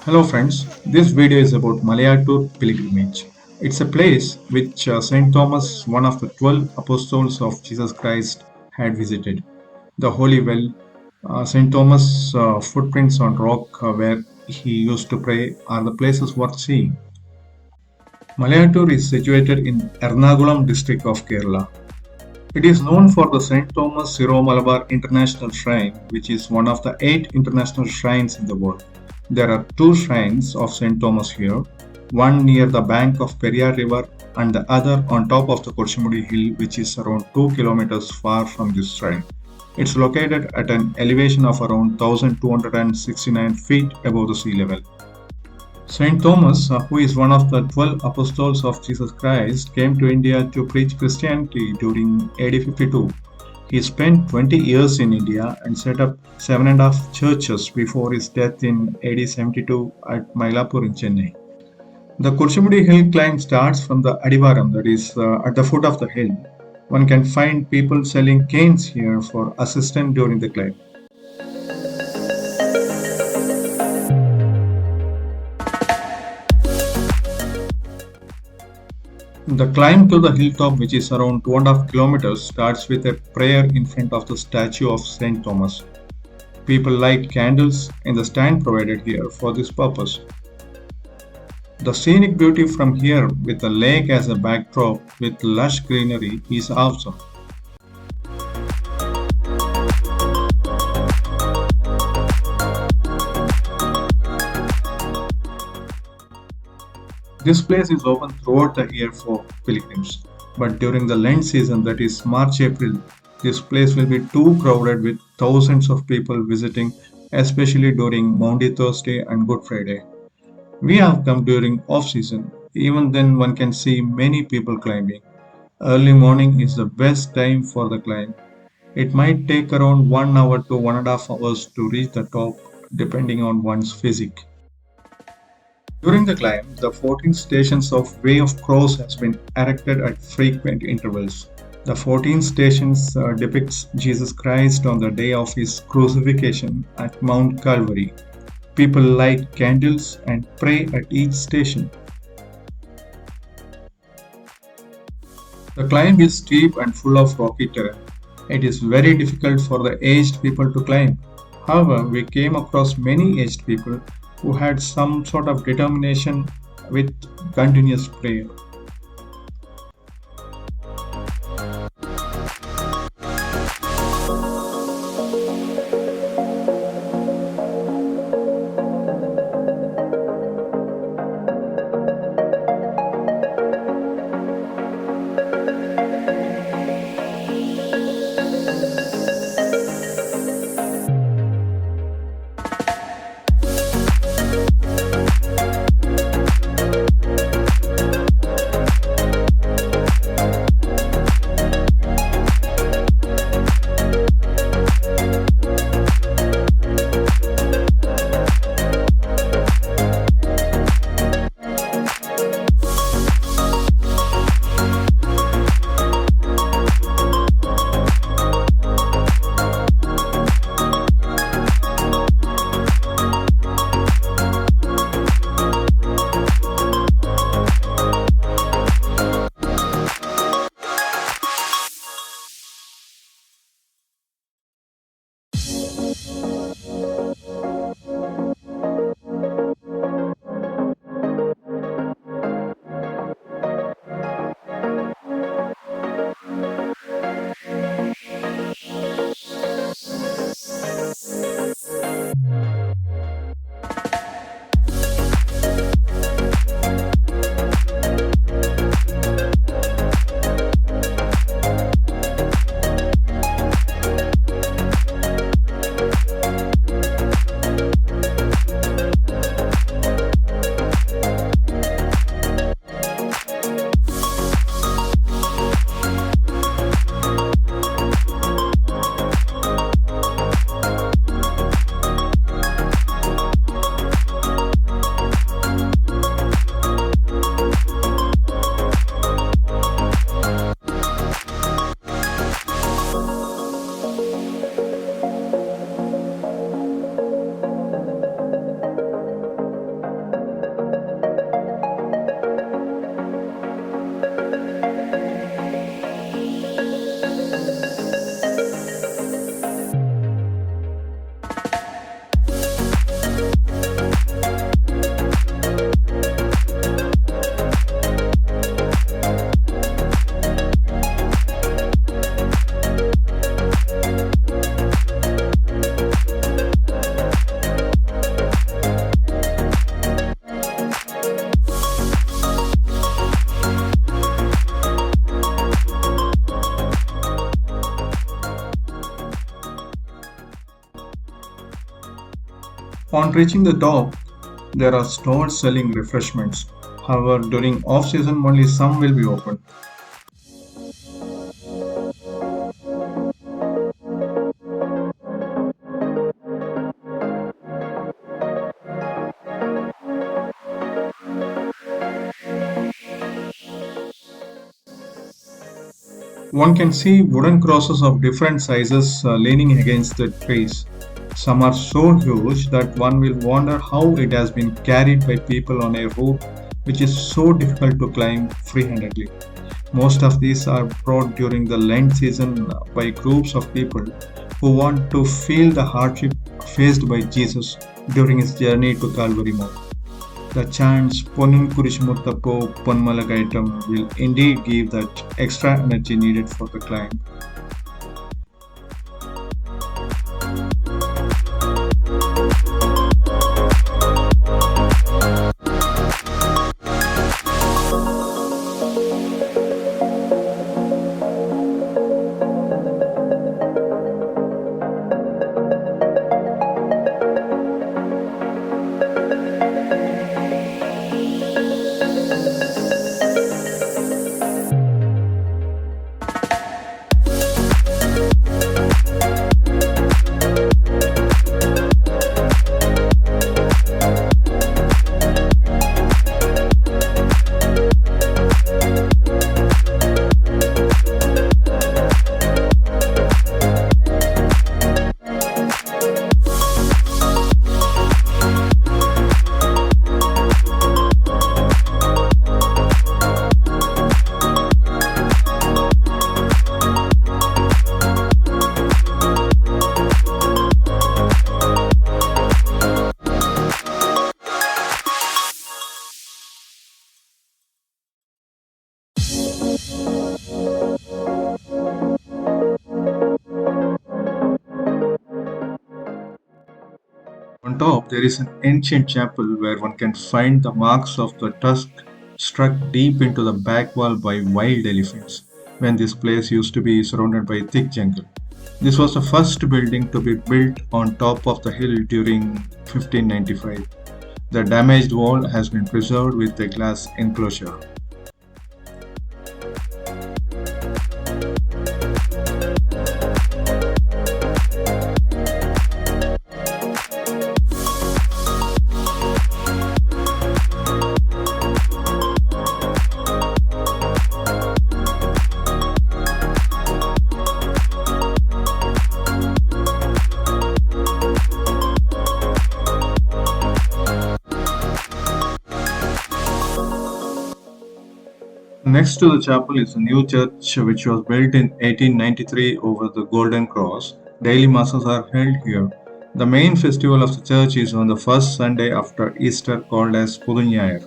Hello friends, this video is about Malayattoor Pilgrimage. It's a place which St. Thomas, one of the 12 apostles of Jesus Christ, had visited. The Holy Well, St. Thomas' footprints on rock where he used to pray are the places worth seeing. Malayattoor is situated in Ernakulam district of Kerala. It is known for the St. Thomas Syro-Malabar International Shrine, which is one of the 8 international shrines in the world. There are 2 shrines of St. Thomas here, one near the bank of Periyar River and the other on top of the Kurishumudi hill, which is around 2 kilometers far from this shrine. It's located at an elevation of around 1269 feet above the sea level. St. Thomas, who is one of the 12 apostles of Jesus Christ, came to India to preach Christianity during AD 52. He spent 20 years in India and set up 7.5 churches before his death in AD 72 at Malayattoor in Chennai. The Kurishumudi hill climb starts from the Adivaram, that is, at the foot of the hill. One can find people selling canes here for assistance during the climb. The climb to the hilltop, which is around 2.5 kilometers, starts with a prayer in front of the statue of St. Thomas. People light candles in the stand provided here for this purpose. The scenic beauty from here, with the lake as a backdrop with lush greenery, is awesome. This place is open throughout the year for pilgrims, but during the Lent season, that is March-April, this place will be too crowded with thousands of people visiting, especially during Maundy Thursday and Good Friday. We have come during off-season. Even then, one can see many people climbing. Early morning is the best time for the climb. It might take around 1 hour to 1.5 hours to reach the top, depending on one's physique. During the climb, the 14 stations of Way of Cross has been erected at frequent intervals. The 14 stations depicts Jesus Christ on the day of his crucifixion at Mount Calvary. People light candles and pray at each station. The climb is steep and full of rocky terrain. It is very difficult for the aged people to climb. However, we came across many aged people who had some sort of determination with continuous prayer. On reaching the top, there are stalls selling refreshments. However, during off season, only some will be open. One can see wooden crosses of different sizes leaning against the trees. Some are so huge that one will wonder how it has been carried by people on a route which is so difficult to climb free-handedly. Most of these are brought during the Lent season by groups of people who want to feel the hardship faced by Jesus during his journey to Calvary Mount. The chants Ponun Kurishumutappo Ponmalagaitam will indeed give that extra energy needed for the climb. On top, there is an ancient chapel where one can find the marks of the tusk struck deep into the back wall by wild elephants when this place used to be surrounded by thick jungle. This was the first building to be built on top of the hill during 1595. The damaged wall has been preserved with a glass enclosure. Next to the chapel is a new church which was built in 1893 over the Golden Cross. Daily masses are held here. The main festival of the church is on the first Sunday after Easter called as Pudunyayar.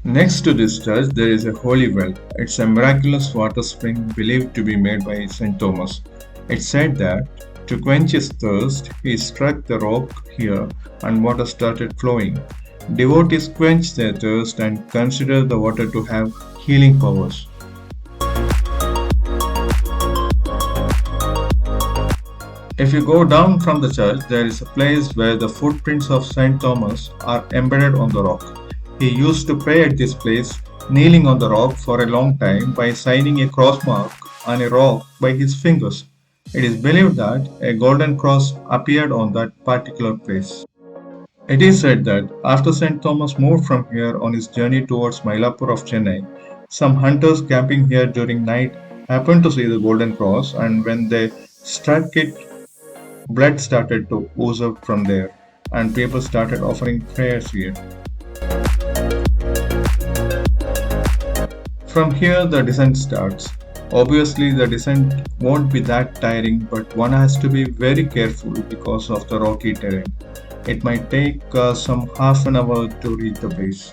Next to this church there is a holy well. It's a miraculous water spring believed to be made by St.Thomas. It's said that to quench his thirst, he struck the rock here and water started flowing. Devotees quench their thirst and consider the water to have healing powers. If you go down from the church, there is a place where the footprints of St. Thomas are embedded on the rock. He used to pray at this place, kneeling on the rock for a long time by signing a cross mark on a rock by his fingers. It is believed that a golden cross appeared on that particular place. It is said that after St. Thomas moved from here on his journey towards Malayattoor of Chennai, some hunters camping here during night happened to see the golden cross, and when they struck it, blood started to ooze out from there, and people started offering prayers here. From here, the descent starts. Obviously, the descent won't be that tiring, but one has to be very careful because of the rocky terrain. It might take some half an hour to reach the base.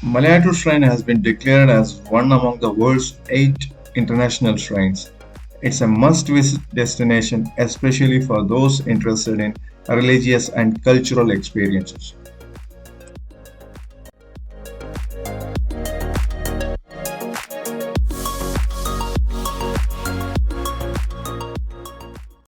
Malayattoor Shrine has been declared as one among the world's 8 international shrines. It's a must-visit destination, especially for those interested in religious and cultural experiences.